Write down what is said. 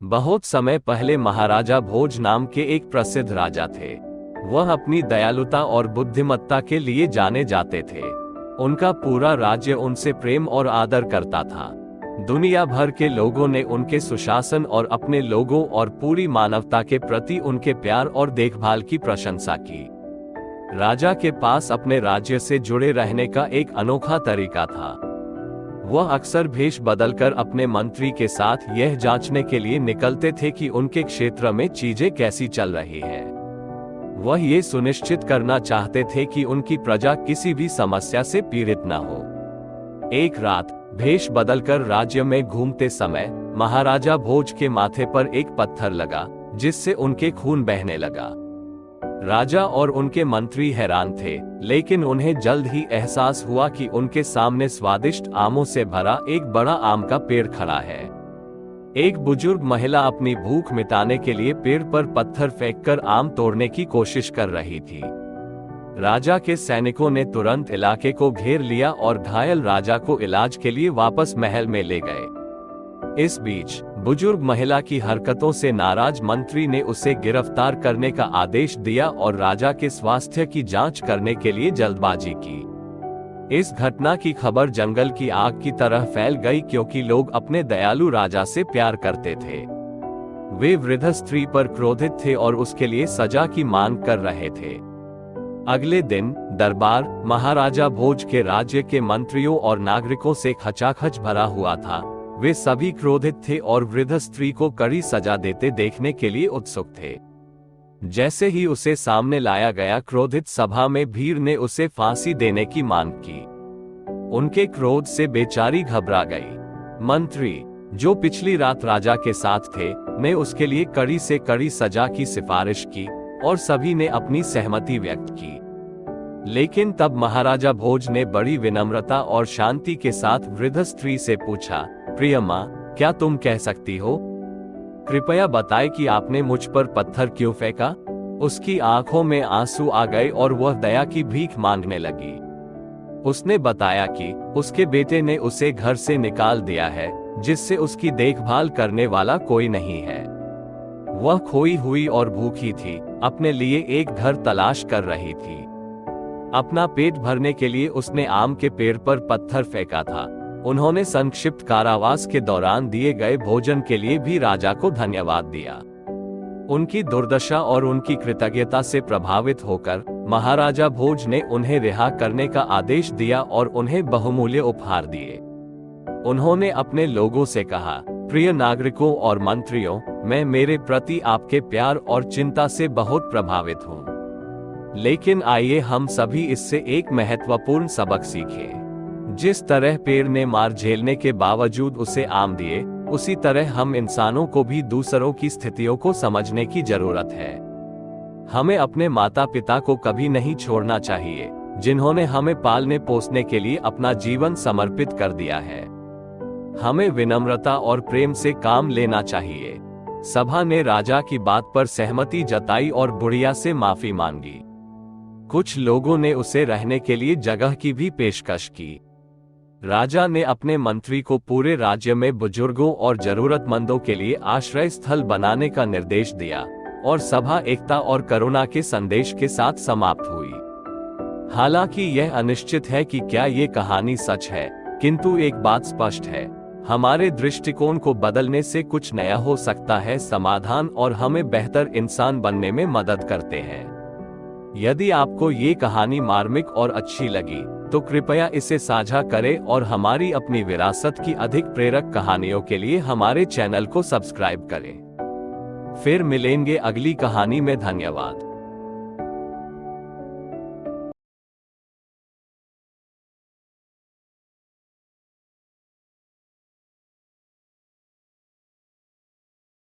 बहुत समय पहले महाराजा भोज नाम के एक प्रसिद्ध राजा थे। वह अपनी दयालुता और बुद्धिमत्ता के लिए जाने जाते थे। उनका पूरा राज्य उनसे प्रेम और आदर करता था। दुनिया भर के लोगों ने उनके सुशासन और अपने लोगों और पूरी मानवता के प्रति उनके प्यार और देखभाल की प्रशंसा की। राजा के पास अपने राज्य से जुड़े रहने का एक अनोखा तरीका था। वह अक्सर भेष बदलकर अपने मंत्री के साथ यह जांचने के लिए निकलते थे कि उनके क्षेत्र में चीजें कैसी चल रही हैं। वह ये सुनिश्चित करना चाहते थे कि उनकी प्रजा किसी भी समस्या से पीड़ित न हो। एक रात भेष बदलकर राज्य में घूमते समय महाराजा भोज के माथे पर एक पत्थर लगा, जिससे उनके खून बहने लगा। राजा और उनके मंत्री हैरान थे, लेकिन उन्हें जल्द ही एहसास हुआ कि उनके सामने स्वादिष्ट आमों से भरा एक बड़ा आम का पेड़ खड़ा है। एक बुजुर्ग महिला अपनी भूख मिटाने के लिए पेड़ पर पत्थर फेंककर आम तोड़ने की कोशिश कर रही थी। राजा के सैनिकों ने तुरंत इलाके को घेर लिया और घायल राजा को इलाज के लिए वापस महल में ले गए। इस बीच बुजुर्ग महिला की हरकतों से नाराज मंत्री ने उसे गिरफ्तार करने का आदेश दिया और राजा के स्वास्थ्य की जांच करने के लिए जल्दबाजी की। इस घटना की खबर जंगल की आग की तरह फैल गई, क्योंकि लोग अपने दयालु राजा से प्यार करते थे। वे वृद्ध स्त्री पर क्रोधित थे और उसके लिए सजा की मांग कर रहे थे। अगले दिन दरबार महाराजा भोज के राज्य के मंत्रियों और नागरिकों से खचाखच भरा हुआ था। वे सभी क्रोधित थे और वृद्ध स्त्री को कड़ी सजा देते देखने के लिए उत्सुक थे। जैसे ही उसे सामने लाया गया, क्रोधित सभा में भीड़ ने उसे फांसी देने की मांग की। उनके क्रोध से बेचारी घबरा गई। मंत्री, जो पिछली रात राजा के साथ थे, ने उसके लिए कड़ी से कड़ी सजा की सिफारिश की और सभी ने अपनी सहमति व्यक्त की। लेकिन तब महाराजा भोज ने बड़ी विनम्रता और शांति के साथ वृद्ध स्त्री से पूछा, प्रिय माँ, क्या तुम कह सकती हो? कृपया बताएं कि आपने मुझ पर पत्थर क्यों फेंका? उसकी आंखों में आंसू आ गए और वह दया की भीख मांगने लगी। उसने बताया कि उसके बेटे ने उसे घर से निकाल दिया है, जिससे उसकी देखभाल करने वाला कोई नहीं है। वह खोई हुई और भूखी थी, अपने लिए एक घर तलाश कर रही थी। अपना पेट भरने के लिए उसने आम के पेड़ पर पत्थर फेंका था। उन्होंने संक्षिप्त कारावास के दौरान दिए गए भोजन के लिए भी राजा को धन्यवाद दिया। उनकी दुर्दशा और उनकी कृतज्ञता से प्रभावित होकर महाराजा भोज ने उन्हें रिहा करने का आदेश दिया और उन्हें बहुमूल्य उपहार दिए। उन्होंने अपने लोगों से कहा, प्रिय नागरिकों और मंत्रियों, मैं मेरे प्रति आपके प्यार और चिंता से बहुत प्रभावित हूँ। लेकिन आइए हम सभी इससे एक महत्वपूर्ण सबक सीखें। जिस तरह पेड़ ने मार झेलने के बावजूद उसे आम दिए, उसी तरह हम इंसानों को भी दूसरों की स्थितियों को समझने की जरूरत है। हमें अपने माता पिता को कभी नहीं छोड़ना चाहिए, जिन्होंने हमें पालने पोसने के लिए अपना जीवन समर्पित कर दिया है। हमें विनम्रता और प्रेम से काम लेना चाहिए। सभा ने राजा की बात पर सहमति जताई और बुढ़िया से माफी मांगी। कुछ लोगों ने उसे रहने के लिए जगह की भी पेशकश की। राजा ने अपने मंत्री को पूरे राज्य में बुजुर्गों और जरूरतमंदों के लिए आश्रय स्थल बनाने का निर्देश दिया और सभा एकता और करुणा के संदेश के साथ समाप्त हुई। हालांकि यह अनिश्चित है कि क्या ये कहानी सच है, किंतु एक बात स्पष्ट है, हमारे दृष्टिकोण को बदलने से कुछ नया हो सकता है। समाधान और हमें बेहतर इंसान बनने में मदद करते हैं। यदि आपको ये कहानी मार्मिक और अच्छी लगी, तो कृपया इसे साझा करें और हमारी अपनी विरासत की अधिक प्रेरक कहानियों के लिए हमारे चैनल को सब्सक्राइब करें। फिर मिलेंगे अगली कहानी में। धन्यवाद।